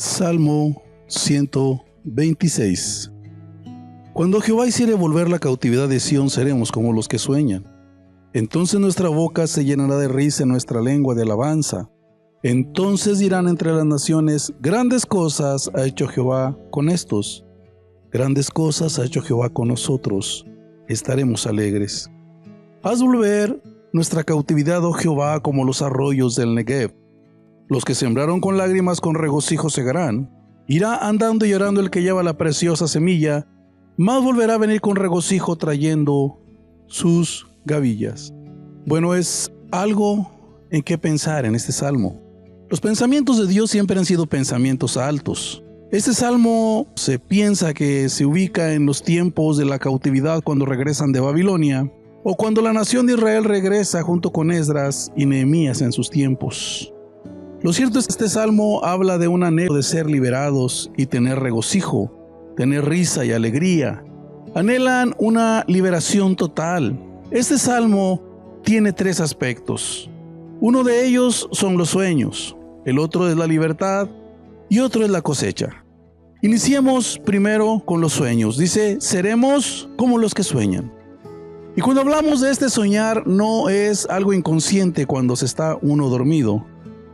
Salmo 126. Cuando Jehová hiciere volver la cautividad de Sión, seremos como los que sueñan. Entonces nuestra boca se llenará de risa y nuestra lengua de alabanza. Entonces dirán entre las naciones: grandes cosas ha hecho Jehová con estos. Grandes cosas ha hecho Jehová con nosotros. Estaremos alegres. Haz volver nuestra cautividad, oh Jehová, como los arroyos del Negev. Los que sembraron con lágrimas, con regocijo segarán. Irá andando y llorando el que lleva la preciosa semilla, mas volverá a venir con regocijo trayendo sus gavillas. Bueno, es algo en qué pensar en este salmo. Los pensamientos de Dios siempre han sido pensamientos altos. Este salmo se piensa que se ubica en los tiempos de la cautividad cuando regresan de Babilonia, o cuando la nación de Israel regresa junto con Esdras y Nehemías en sus tiempos. Lo cierto es que este salmo habla de un anhelo de ser liberados y tener regocijo, tener risa y alegría. Anhelan una liberación total. Este salmo tiene tres aspectos. Uno de ellos son los sueños, el otro es la libertad y otro es la cosecha. Iniciemos primero con los sueños. Dice: seremos como los que sueñan. Y cuando hablamos de este soñar, no es algo inconsciente cuando se está uno dormido,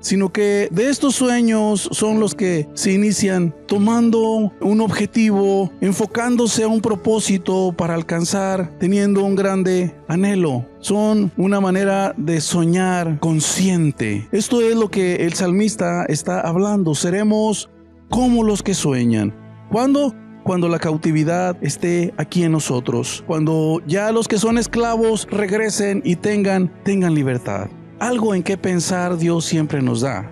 sino que de estos sueños son los que se inician tomando un objetivo, enfocándose a un propósito para alcanzar, teniendo un grande anhelo. Son una manera de soñar consciente. Esto es lo que el salmista está hablando. Seremos como los que sueñan. ¿Cuándo? Cuando la cautividad esté aquí en nosotros. Cuando ya los que son esclavos regresen y tengan libertad. Algo en qué pensar Dios siempre nos da.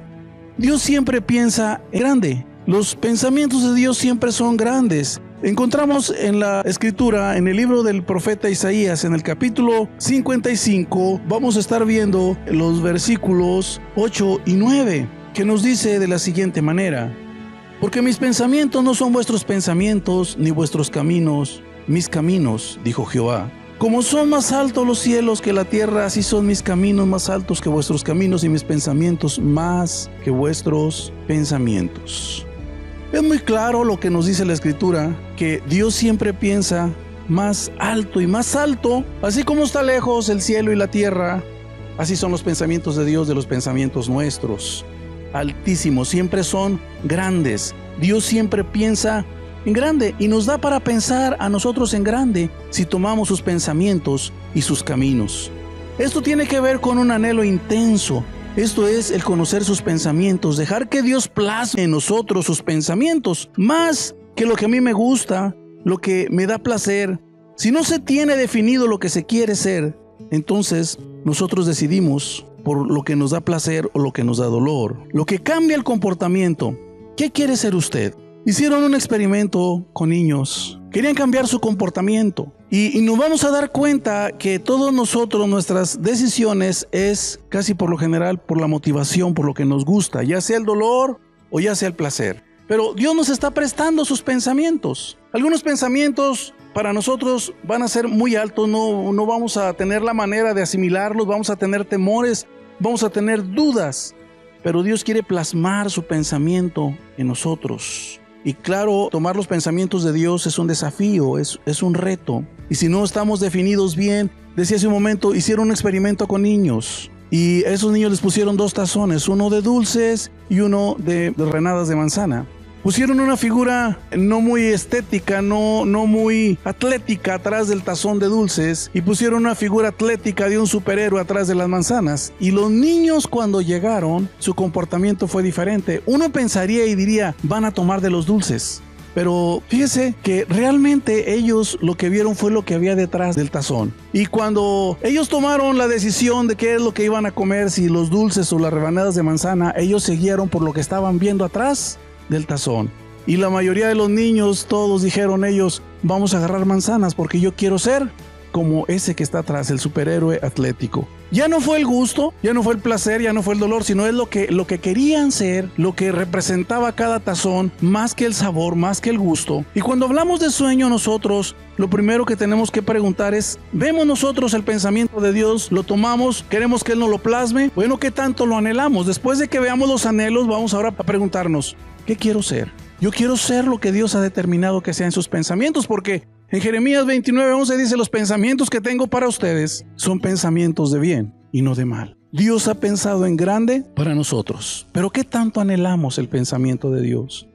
Dios siempre piensa en grande. Los pensamientos de Dios siempre son grandes. Encontramos en la escritura, en el libro del profeta Isaías, en el capítulo 55, vamos a estar viendo los versículos 8 y 9, que nos dice de la siguiente manera: porque mis pensamientos no son vuestros pensamientos, ni vuestros caminos mis caminos, dijo Jehová. Como son más altos los cielos que la tierra, así son mis caminos más altos que vuestros caminos y mis pensamientos más que vuestros pensamientos. Es muy claro lo que nos dice la escritura, que Dios siempre piensa más alto y más alto. Así como está lejos el cielo y la tierra, así son los pensamientos de Dios de los pensamientos nuestros. Altísimos, siempre son grandes. Dios siempre piensa en grande y nos da para pensar a nosotros en grande si tomamos sus pensamientos y sus caminos. Esto tiene que ver con un anhelo intenso. Esto es el conocer sus pensamientos, dejar que Dios plasme en nosotros sus pensamientos, más que lo que a mí me gusta, lo que me da placer. Si no se tiene definido lo que se quiere ser, entonces nosotros decidimos por lo que nos da placer o lo que nos da dolor, lo que cambia el comportamiento. ¿Qué quiere ser usted? Hicieron un experimento con niños. Querían cambiar su comportamiento. Y nos vamos a dar cuenta que todos nosotros, nuestras decisiones es casi por lo general por la motivación, por lo que nos gusta, ya sea el dolor o ya sea el placer. Pero Dios nos está prestando sus pensamientos. Algunos pensamientos para nosotros van a ser muy altos, no vamos a tener la manera de asimilarlos, vamos a tener temores, vamos a tener dudas. Pero Dios quiere plasmar su pensamiento en nosotros. Y claro, tomar los pensamientos de Dios es un desafío, es un reto. Y si no estamos definidos bien, decía hace un momento, hicieron un experimento con niños. Y a esos niños les pusieron 2 tazones, uno de dulces y uno de renadas de manzana. Pusieron una figura no muy estética, no muy atlética atrás del tazón de dulces, y pusieron una figura atlética de un superhéroe atrás de las manzanas. Y los niños, cuando llegaron, su comportamiento fue diferente. Uno pensaría y diría, van a tomar de los dulces. Pero fíjese que realmente ellos lo que vieron fue lo que había detrás del tazón. Y cuando ellos tomaron la decisión de qué es lo que iban a comer, si los dulces o las rebanadas de manzana, ellos se guiaron por lo que estaban viendo atrás del tazón. Y la mayoría de los niños, todos dijeron ellos, vamos a agarrar manzanas porque yo quiero ser como ese que está atrás, el superhéroe atlético. Ya no fue el gusto, ya no fue el placer, ya no fue el dolor, sino es lo que querían ser, lo que representaba cada tazón, más que el sabor, más que el gusto. Y cuando hablamos de sueño nosotros, lo primero que tenemos que preguntar es, ¿vemos nosotros el pensamiento de Dios? ¿Lo tomamos? ¿Queremos que Él nos lo plasme? Bueno, ¿qué tanto lo anhelamos? Después de que veamos los anhelos, vamos ahora a preguntarnos, ¿Qué quiero ser? Yo quiero ser lo que Dios ha determinado que sea en sus pensamientos, porque en Jeremías 29:11 dice: los pensamientos que tengo para ustedes son pensamientos de bien y no de mal. Dios ha pensado en grande para nosotros. Pero ¿qué tanto anhelamos el pensamiento de Dios?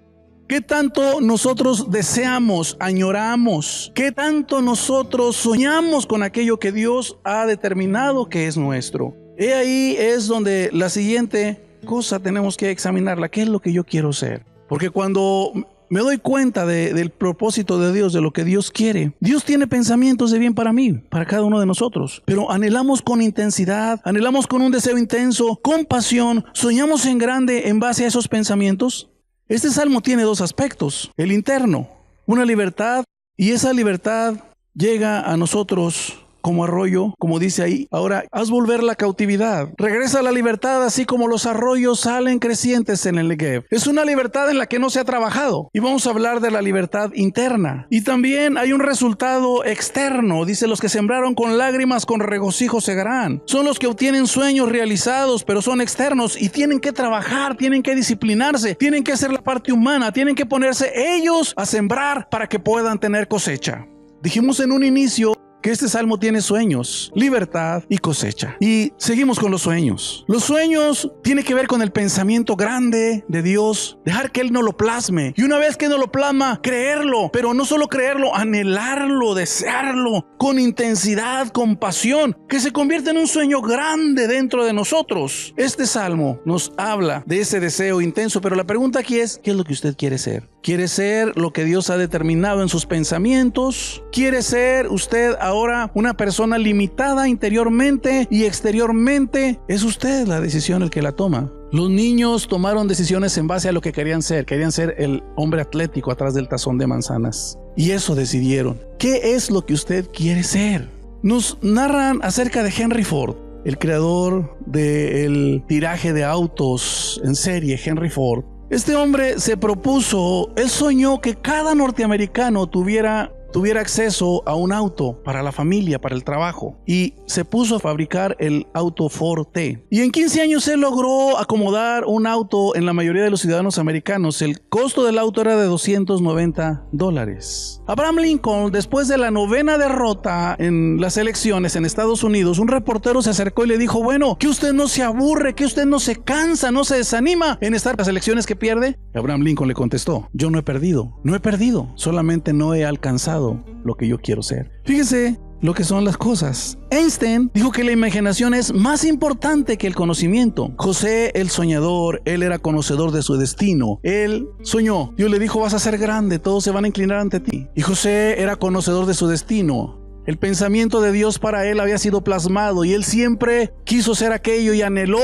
¿Qué tanto nosotros deseamos, añoramos? ¿Qué tanto nosotros soñamos con aquello que Dios ha determinado que es nuestro? He ahí es donde la siguiente cosa tenemos que examinarla. ¿Qué es lo que yo quiero ser? Porque cuando me doy cuenta del propósito de Dios, de lo que Dios quiere, Dios tiene pensamientos de bien para mí, para cada uno de nosotros. Pero anhelamos con intensidad, anhelamos con un deseo intenso, con pasión, soñamos en grande en base a esos pensamientos. Este salmo tiene dos aspectos: el interno, una libertad, y esa libertad llega a nosotros como arroyo, como dice ahí. Ahora, haz volver la cautividad. Regresa a la libertad, así como los arroyos salen crecientes en el Negev. Es una libertad en la que no se ha trabajado. Y vamos a hablar de la libertad interna. Y también hay un resultado externo. Dice: los que sembraron con lágrimas, con regocijo segarán. Son los que obtienen sueños realizados, pero son externos y tienen que trabajar, tienen que disciplinarse, tienen que hacer la parte humana, tienen que ponerse ellos a sembrar para que puedan tener cosecha. Dijimos en un inicio que este salmo tiene sueños, libertad y cosecha. Y seguimos con los sueños. Los sueños tienen que ver con el pensamiento grande de Dios, dejar que Él nos lo plasme. Y una vez que nos lo plasma, creerlo, pero no solo creerlo, anhelarlo, desearlo, con intensidad, con pasión, que se convierta en un sueño grande dentro de nosotros. Este salmo nos habla de ese deseo intenso, pero la pregunta aquí es: ¿qué es lo que usted quiere ser? ¿Quiere ser lo que Dios ha determinado en sus pensamientos? ¿Quiere ser usted ahora una persona limitada interiormente y exteriormente? Es usted la decisión el que la toma. Los niños tomaron decisiones en base a lo que querían ser. Querían ser el hombre atlético atrás del tazón de manzanas. Y eso decidieron. ¿Qué es lo que usted quiere ser? Nos narran acerca de Henry Ford, el creador del tiraje de autos en serie, Henry Ford. Este hombre se propuso, él soñó que cada norteamericano tuviera acceso a un auto para la familia, para el trabajo, y se puso a fabricar el auto Ford T. Y en 15 años él logró acomodar un auto en la mayoría de los ciudadanos americanos. El costo del auto era de $290. Abraham Lincoln, después de la 9ª derrota en las elecciones en Estados Unidos, un reportero se acercó y le dijo: bueno, ¿que usted no se aburre, que usted no se cansa, no se desanima en estas las elecciones que pierde? Abraham Lincoln le contestó: yo no he perdido, solamente no he alcanzado lo que yo quiero ser. Fíjese lo que son las cosas. Einstein dijo que la imaginación es más importante que el conocimiento. José, el soñador, él era conocedor de su destino. Él soñó. Dios le dijo: vas a ser grande, todos se van a inclinar ante ti. Y José era conocedor de su destino. El pensamiento de Dios para él había sido plasmado y él siempre quiso ser aquello y anheló,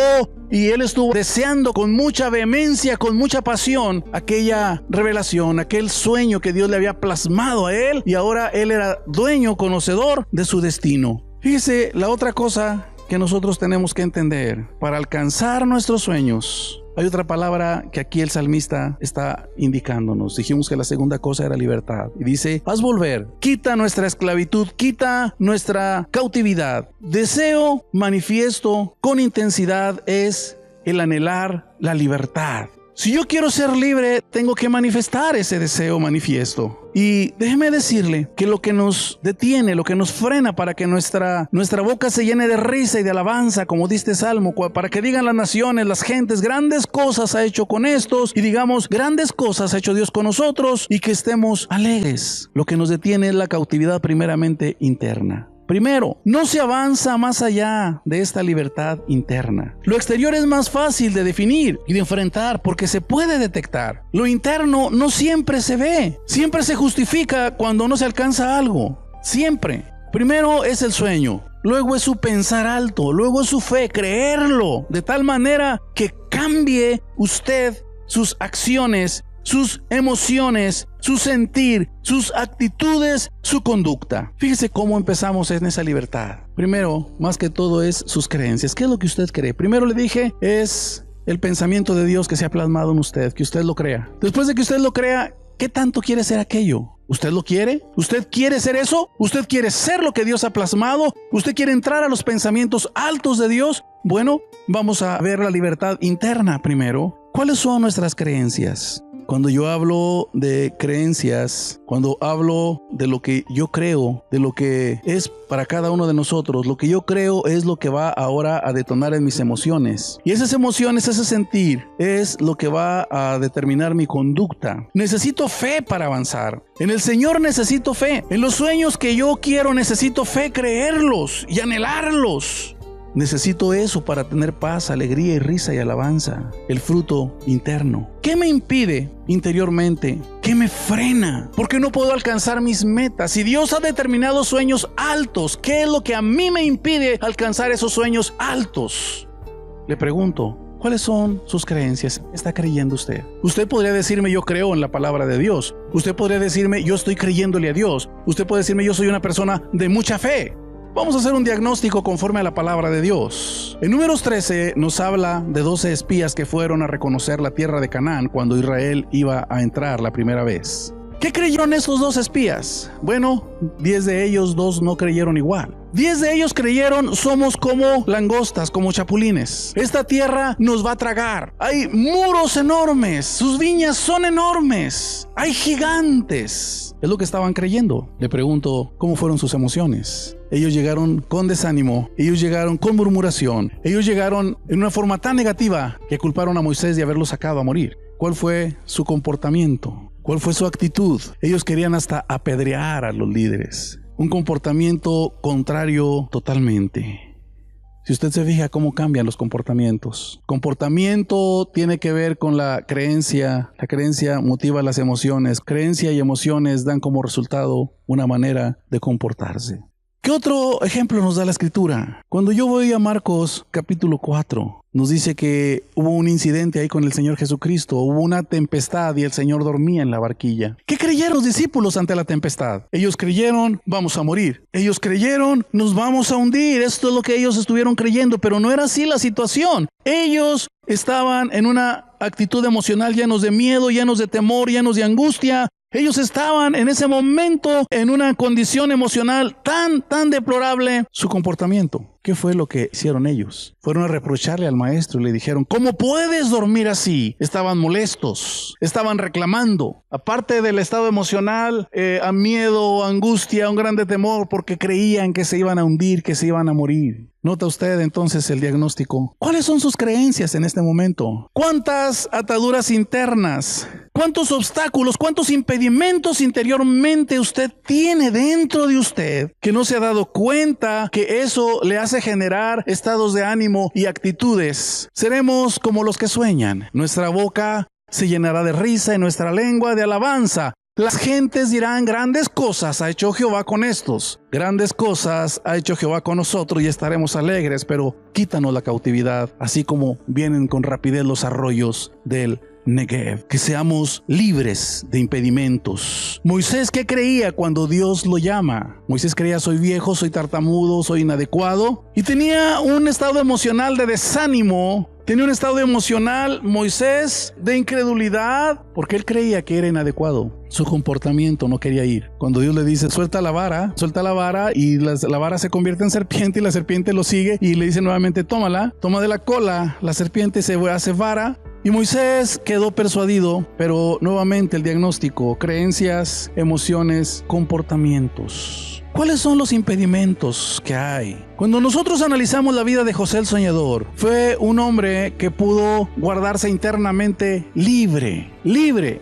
y él estuvo deseando con mucha vehemencia, con mucha pasión, aquella revelación, aquel sueño que Dios le había plasmado a él, y ahora él era dueño, conocedor de su destino. Fíjese la otra cosa que nosotros tenemos que entender: para alcanzar nuestros sueños, hay otra palabra que aquí el salmista está indicándonos. Dijimos que la segunda cosa era libertad. Y dice: haz volver, quita nuestra esclavitud, quita nuestra cautividad. Deseo manifiesto con intensidad es el anhelar la libertad. Si yo quiero ser libre, tengo que manifestar ese deseo manifiesto. Y déjeme decirle que lo que nos detiene, lo que nos frena para que nuestra boca se llene de risa y de alabanza, como dice Salmo, para que digan las naciones, las gentes: grandes cosas ha hecho con estos, y digamos: grandes cosas ha hecho Dios con nosotros, y que estemos alegres. Lo que nos detiene es la cautividad primeramente interna. Primero, no se avanza más allá de esta libertad interna. Lo exterior es más fácil de definir y de enfrentar porque se puede detectar. Lo interno no siempre se ve. Siempre se justifica cuando no se alcanza algo. Siempre. Primero es el sueño. Luego es su pensar alto. Luego es su fe, creerlo de tal manera que cambie usted sus acciones, sus emociones, su sentir, sus actitudes, su conducta. Fíjese cómo empezamos en esa libertad. Primero, más que todo, es sus creencias. ¿Qué es lo que usted cree? Primero le dije, es el pensamiento de Dios que se ha plasmado en usted, que usted lo crea. Después de que usted lo crea, ¿qué tanto quiere ser aquello? ¿Usted lo quiere? ¿Usted quiere ser eso? ¿Usted quiere ser lo que Dios ha plasmado? ¿Usted quiere entrar a los pensamientos altos de Dios? Bueno, vamos a ver la libertad interna primero. ¿Cuáles son nuestras creencias? Cuando yo hablo de creencias, cuando hablo de lo que yo creo, de lo que es para cada uno de nosotros, lo que yo creo es lo que va ahora a detonar en mis emociones. Y esas emociones, ese sentir, es lo que va a determinar mi conducta. Necesito fe para avanzar. En el Señor necesito fe. En los sueños que yo quiero necesito fe, creerlos y anhelarlos. Necesito eso para tener paz, alegría y risa y alabanza, el fruto interno. ¿Qué me impide interiormente? ¿Qué me frena? ¿Por qué no puedo alcanzar mis metas? Si Dios ha determinado sueños altos, ¿qué es lo que a mí me impide alcanzar esos sueños altos? Le pregunto, ¿cuáles son sus creencias? ¿Qué está creyendo usted? Usted podría decirme, yo creo en la palabra de Dios. Usted podría decirme, yo estoy creyéndole a Dios. Usted puede decirme, yo soy una persona de mucha fe. Vamos a hacer un diagnóstico conforme a la palabra de Dios. En Números 13 nos habla de 12 espías que fueron a reconocer la tierra de Canaán cuando Israel iba a entrar la primera vez. ¿Qué creyeron esos 2 espías? Bueno, 10 de ellos, 2 no creyeron igual. 10 de ellos creyeron, somos como langostas, como chapulines. Esta tierra nos va a tragar. Hay muros enormes, sus viñas son enormes. Hay gigantes. Es lo que estaban creyendo. Le pregunto, ¿cómo fueron sus emociones? Ellos llegaron con desánimo, ellos llegaron con murmuración, ellos llegaron en una forma tan negativa que culparon a Moisés de haberlo sacado a morir. ¿Cuál fue su comportamiento? ¿Cuál fue su actitud? Ellos querían hasta apedrear a los líderes. Un comportamiento contrario totalmente. Si usted se fija cómo cambian los comportamientos. Comportamiento tiene que ver con la creencia. La creencia motiva las emociones. Creencia y emociones dan como resultado una manera de comportarse. ¿Qué otro ejemplo nos da la Escritura? Cuando yo voy a Marcos capítulo 4, nos dice que hubo un incidente ahí con el Señor Jesucristo, hubo una tempestad y el Señor dormía en la barquilla. ¿Qué creyeron los discípulos ante la tempestad? Ellos creyeron, vamos a morir. Ellos creyeron, nos vamos a hundir. Esto es lo que ellos estuvieron creyendo, pero no era así la situación. Ellos estaban en una actitud emocional llenos de miedo, llenos de temor, llenos de angustia. Ellos estaban en ese momento en una condición emocional tan deplorable. Su comportamiento, ¿qué fue lo que hicieron ellos? Fueron a reprocharle al maestro y le dijeron, ¿cómo puedes dormir así? Estaban molestos, estaban reclamando. Aparte del estado emocional, a miedo, angustia, un grande temor porque creían que se iban a hundir, que se iban a morir. Nota usted entonces el diagnóstico. ¿Cuáles son sus creencias en este momento? ¿Cuántas ataduras internas? ¿Cuántos obstáculos? ¿Cuántos impedimentos interiormente usted tiene dentro de usted que no se ha dado cuenta que eso le hace generar estados de ánimo y actitudes? Seremos como los que sueñan. Nuestra boca se llenará de risa y nuestra lengua de alabanza. Las gentes dirán, grandes cosas ha hecho Jehová con estos. Grandes cosas ha hecho Jehová con nosotros y estaremos alegres, pero quítanos la cautividad, así como vienen con rapidez los arroyos del Negev. Que seamos libres de impedimentos. Moisés, ¿qué creía cuando Dios lo llama? Moisés creía, soy viejo, soy tartamudo, soy inadecuado. Y tenía un estado emocional de desánimo. Tenía un estado emocional, Moisés, de incredulidad, porque él creía que era inadecuado. Su comportamiento no quería ir. Cuando Dios le dice, suelta la vara y la vara se convierte en serpiente y la serpiente lo sigue y le dice nuevamente, tómala, toma de la cola, la serpiente se hace vara. Y Moisés quedó persuadido, pero nuevamente el diagnóstico, creencias, emociones, comportamientos. ¿Cuáles son los impedimentos que hay? Cuando nosotros analizamos la vida de José el Soñador, fue un hombre que pudo guardarse internamente libre.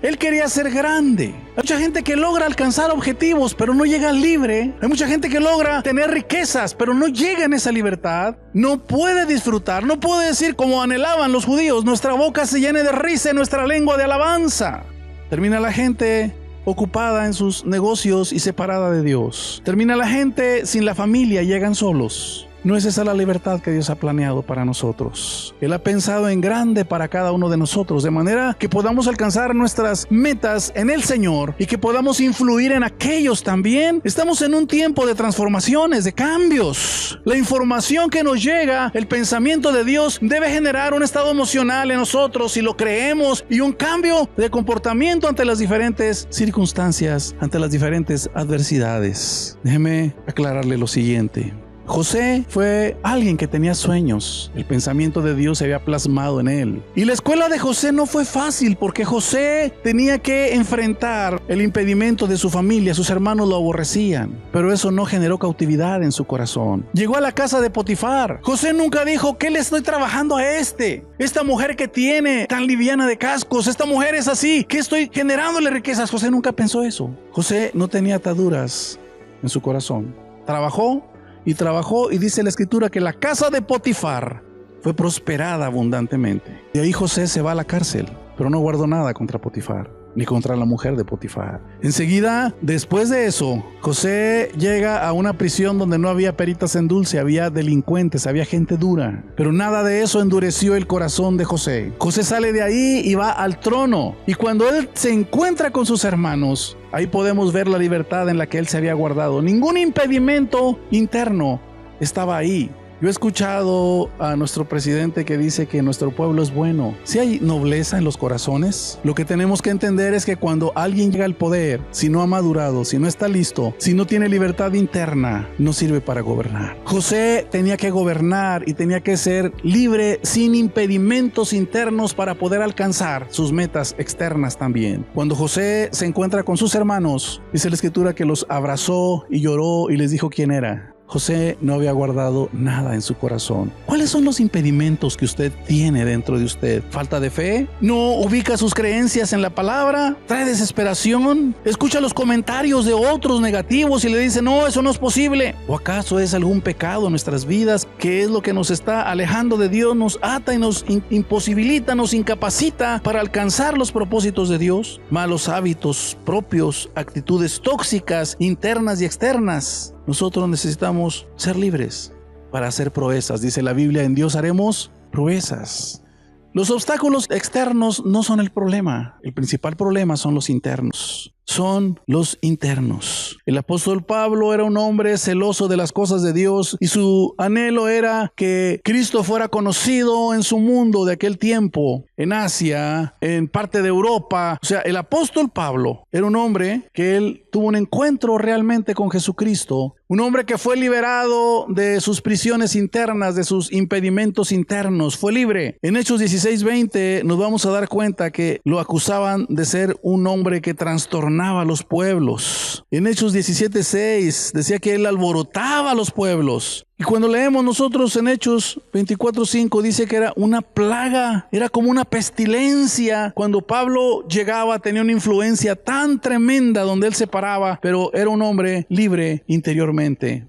Él quería ser grande. Hay mucha gente que logra alcanzar objetivos, pero no llega libre. Hay mucha gente que logra tener riquezas, pero no llega en esa libertad. No puede disfrutar, no puede decir como anhelaban los judíos, nuestra boca se llene de risa y nuestra lengua de alabanza. Termina la gente ocupada en sus negocios y separada de Dios. Termina la gente sin la familia, llegan solos. No es esa la libertad que Dios ha planeado para nosotros. Él ha pensado en grande para cada uno de nosotros, de manera que podamos alcanzar nuestras metas en el Señor y que podamos influir en aquellos también. Estamos en un tiempo de transformaciones, de cambios. La información que nos llega, el pensamiento de Dios debe generar un estado emocional en nosotros si lo creemos y un cambio de comportamiento ante las diferentes circunstancias, ante las diferentes adversidades. Déjeme aclararle lo siguiente. José fue alguien que tenía sueños. El pensamiento de Dios se había plasmado en él. Y la escuela de José no fue fácil porque José tenía que enfrentar el impedimento de su familia. Sus hermanos lo aborrecían, pero eso no generó cautividad en su corazón. Llegó a la casa de Potifar. José nunca dijo: ¿qué le estoy trabajando a esta mujer que tiene tan liviana de cascos? Esta mujer es así, ¿qué estoy generándole riquezas? José nunca pensó eso. José no tenía ataduras en su corazón. Trabajó y dice la escritura que la casa de Potifar fue prosperada abundantemente. De ahí José se va a la cárcel, pero no guardó nada contra Potifar, ni contra la mujer de Potifar. Enseguida, después de eso, José llega a una prisión donde no había peritas en dulce, había delincuentes, había gente dura. Pero nada de eso endureció el corazón de José. José sale de ahí y va al trono. Y cuando él se encuentra con sus hermanos, ahí podemos ver la libertad en la que él se había guardado. Ningún impedimento interno estaba ahí. Yo he escuchado a nuestro presidente que dice que nuestro pueblo es bueno. Si hay nobleza en los corazones, lo que tenemos que entender es que cuando alguien llega al poder, si no ha madurado, si no está listo, si no tiene libertad interna, no sirve para gobernar. José tenía que gobernar y tenía que ser libre sin impedimentos internos para poder alcanzar sus metas externas también. Cuando José se encuentra con sus hermanos, dice la escritura que los abrazó y lloró y les dijo quién era. José no había guardado nada en su corazón. ¿Cuáles son los impedimentos que usted tiene dentro de usted? ¿Falta de fe? ¿No ubica sus creencias en la palabra? ¿Trae desesperación? ¿Escucha los comentarios de otros negativos y le dice: no, eso no es posible? ¿O acaso es algún pecado en nuestras vidas que es lo que nos está alejando de Dios, nos ata y nos imposibilita, nos incapacita para alcanzar los propósitos de Dios? Malos hábitos propios, actitudes tóxicas, internas y externas. Nosotros necesitamos ser libres para hacer proezas. Dice la Biblia: en Dios haremos proezas. Los obstáculos externos no son el problema. El principal problema son los internos. Son los internos. El apóstol Pablo era un hombre celoso de las cosas de Dios y su anhelo era que Cristo fuera conocido en su mundo de aquel tiempo, en Asia, en parte de Europa. O sea, el apóstol Pablo era un hombre que él tuvo un encuentro realmente con Jesucristo, un hombre que fue liberado de sus prisiones internas, de sus impedimentos internos, fue libre. En Hechos 16:20 nos vamos a dar cuenta que lo acusaban de ser un hombre que trastornaba a los pueblos. En Hechos 17:6 decía que él alborotaba a los pueblos. Y cuando leemos nosotros en Hechos 24:5 dice que era una plaga, era como una pestilencia. Cuando Pablo llegaba tenía una influencia tan tremenda donde él se paraba, pero era un hombre libre interiormente.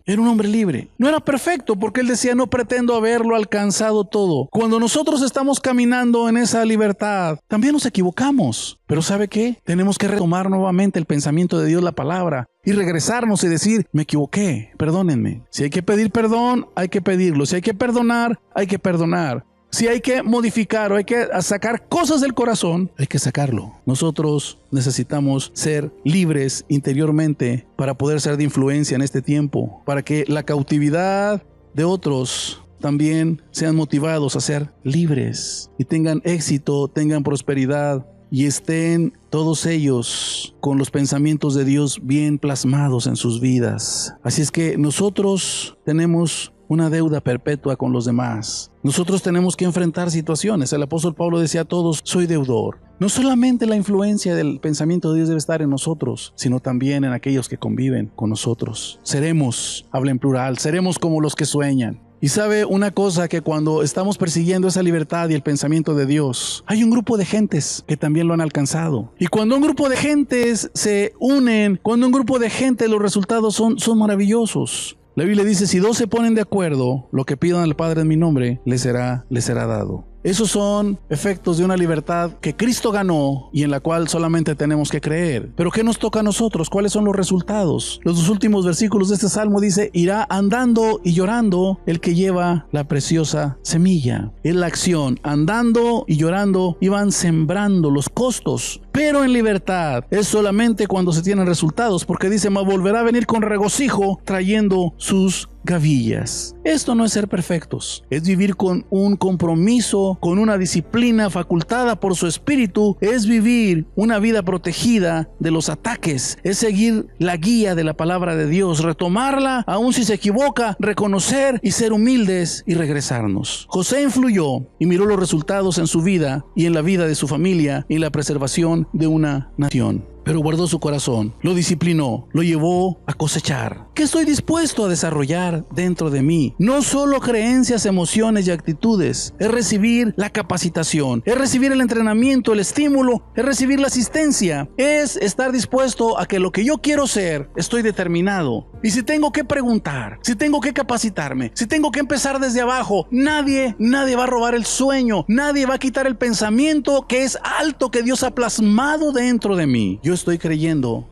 Era un hombre libre. No era perfecto porque él decía: no pretendo haberlo alcanzado todo. Cuando nosotros estamos caminando en esa libertad, también nos equivocamos. Pero ¿sabe qué? Tenemos que retomar nuevamente el pensamiento de Dios, la palabra, y regresarnos y decir: me equivoqué, perdónenme. Si hay que pedir perdón, hay que pedirlo. Si hay que perdonar, hay que perdonar. Si hay que modificar o hay que sacar cosas del corazón, hay que sacarlo. Nosotros necesitamos ser libres interiormente para poder ser de influencia en este tiempo, para que la cautividad de otros también sean motivados a ser libres y tengan éxito, tengan prosperidad y estén todos ellos con los pensamientos de Dios bien plasmados en sus vidas. Así es que nosotros tenemos una deuda perpetua con los demás. Nosotros tenemos que enfrentar situaciones. El apóstol Pablo decía a todos: soy deudor. No solamente la influencia del pensamiento de Dios debe estar en nosotros, sino también en aquellos que conviven con nosotros. Seremos, habla en plural, seremos como los que sueñan. Y sabe una cosa, que cuando estamos persiguiendo esa libertad y el pensamiento de Dios, hay un grupo de gentes que también lo han alcanzado. Y cuando un grupo de gentes se unen, cuando un grupo de gente, los resultados son maravillosos. La Biblia dice: si 2 se ponen de acuerdo, lo que pidan al Padre en mi nombre, les será dado. Esos son efectos de una libertad que Cristo ganó y en la cual solamente tenemos que creer. Pero ¿qué nos toca a nosotros? ¿Cuáles son los resultados? Los 2 últimos versículos de este salmo dice: irá andando y llorando el que lleva la preciosa semilla. Es la acción. Andando y llorando iban sembrando los costos. Pero en libertad es solamente cuando se tienen resultados, porque dice: mas volverá a venir con regocijo trayendo sus gavillas. Esto no es ser perfectos, es vivir con un compromiso, con una disciplina facultada por su espíritu, es vivir una vida protegida de los ataques, es seguir la guía de la palabra de Dios, retomarla aun si se equivoca, reconocer y ser humildes y regresarnos. José influyó y miró los resultados en su vida y en la vida de su familia y la preservación de una nación. Pero guardó su corazón, lo disciplinó, lo llevó a cosechar. ¿Qué estoy dispuesto a desarrollar dentro de mí? No solo creencias, emociones y actitudes. Es recibir la capacitación, es recibir el entrenamiento, el estímulo, es recibir la asistencia. Es estar dispuesto a que lo que yo quiero ser, estoy determinado. Y si tengo que preguntar, si tengo que capacitarme, si tengo que empezar desde abajo, nadie va a robar el sueño, nadie va a quitar el pensamiento que es alto, que Dios ha plasmado dentro de mí. Yo estoy creyendo,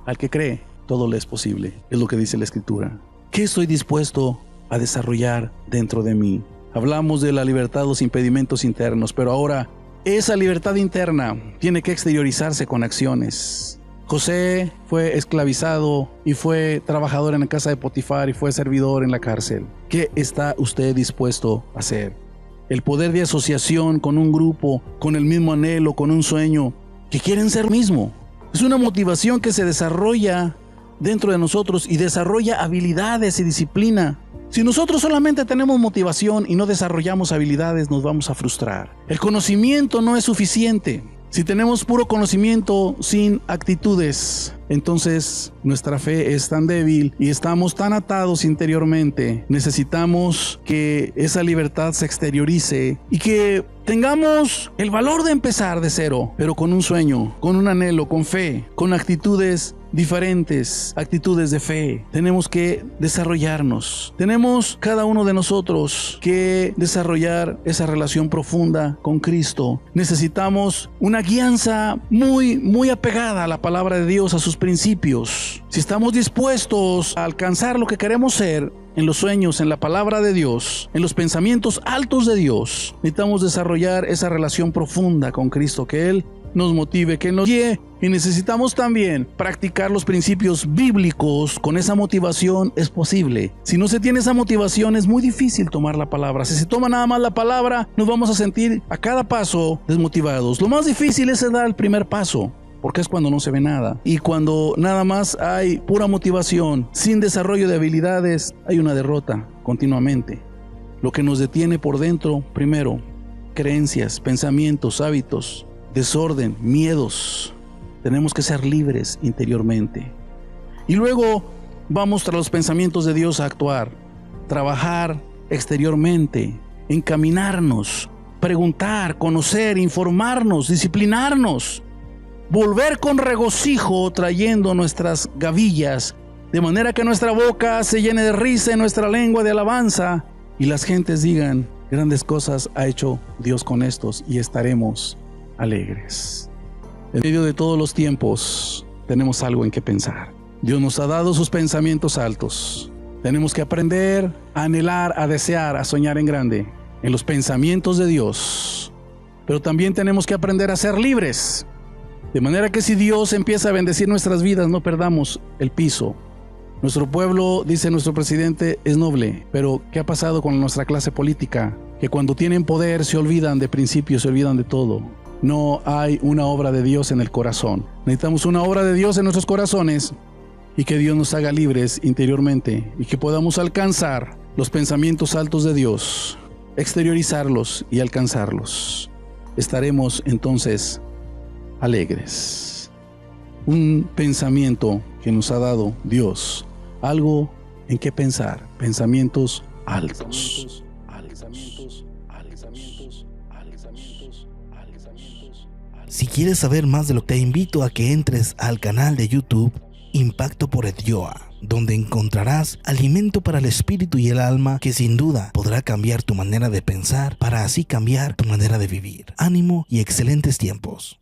al que cree, todo le es posible, es lo que dice la Escritura. ¿Qué estoy dispuesto a desarrollar dentro de mí? Hablamos de la libertad, los impedimentos internos, pero ahora esa libertad interna tiene que exteriorizarse con acciones. José fue esclavizado y fue trabajador en la casa de Potifar y fue servidor en la cárcel. ¿Qué está usted dispuesto a hacer? El poder de asociación con un grupo, con el mismo anhelo, con un sueño, que quieren ser mismo. Es una motivación que se desarrolla dentro de nosotros y desarrolla habilidades y disciplina. Si nosotros solamente tenemos motivación y no desarrollamos habilidades, nos vamos a frustrar. El conocimiento no es suficiente. Si tenemos puro conocimiento sin actitudes, entonces nuestra fe es tan débil y estamos tan atados interiormente. Necesitamos que esa libertad se exteriorice y que tengamos el valor de empezar de cero, pero con un sueño, con un anhelo, con fe, con actitudes diferentes, actitudes de fe. Tenemos que desarrollarnos. Tenemos cada uno de nosotros que desarrollar esa relación profunda con Cristo. Necesitamos una guianza muy apegada a la palabra de Dios, a sus principios. Si estamos dispuestos a alcanzar lo que queremos ser, en los sueños, en la palabra de Dios, en los pensamientos altos de Dios, necesitamos desarrollar esa relación profunda con Cristo, que Él nos motive, que nos guíe, y necesitamos también practicar los principios bíblicos. Con esa motivación es posible. Si no se tiene esa motivación, es muy difícil tomar la palabra. Si se toma nada más la palabra, nos vamos a sentir a cada paso desmotivados. Lo más difícil es dar el primer paso, porque es cuando no se ve nada. Y cuando nada más hay pura motivación, sin desarrollo de habilidades, hay una derrota continuamente. Lo que nos detiene por dentro, primero, creencias, pensamientos, hábitos, desorden, miedos. Tenemos que ser libres interiormente. Y luego vamos tras los pensamientos de Dios a actuar, trabajar exteriormente, encaminarnos, preguntar, conocer, informarnos, disciplinarnos. Volver con regocijo trayendo nuestras gavillas, de manera que nuestra boca se llene de risa y nuestra lengua de alabanza, y las gentes digan, grandes cosas ha hecho Dios con estos, y estaremos alegres. En medio de todos los tiempos tenemos algo en que pensar. Dios nos ha dado sus pensamientos altos. Tenemos que aprender a anhelar, a desear, a soñar en grande, en los pensamientos de Dios. Pero también tenemos que aprender a ser libres. De manera que si Dios empieza a bendecir nuestras vidas, no perdamos el piso. Nuestro pueblo, dice nuestro presidente, es noble. Pero ¿qué ha pasado con nuestra clase política? Que cuando tienen poder se olvidan de principios, se olvidan de todo. No hay una obra de Dios en el corazón. Necesitamos una obra de Dios en nuestros corazones y que Dios nos haga libres interiormente y que podamos alcanzar los pensamientos altos de Dios, exteriorizarlos y alcanzarlos. Estaremos entonces alegres. Un pensamiento que nos ha dado Dios, algo en que pensar, pensamientos altos. Si quieres saber más de lo que te invito a que entres al canal de YouTube Impacto por Edyoa, donde encontrarás alimento para el espíritu y el alma que sin duda podrá cambiar tu manera de pensar para así cambiar tu manera de vivir. Ánimo y excelentes tiempos.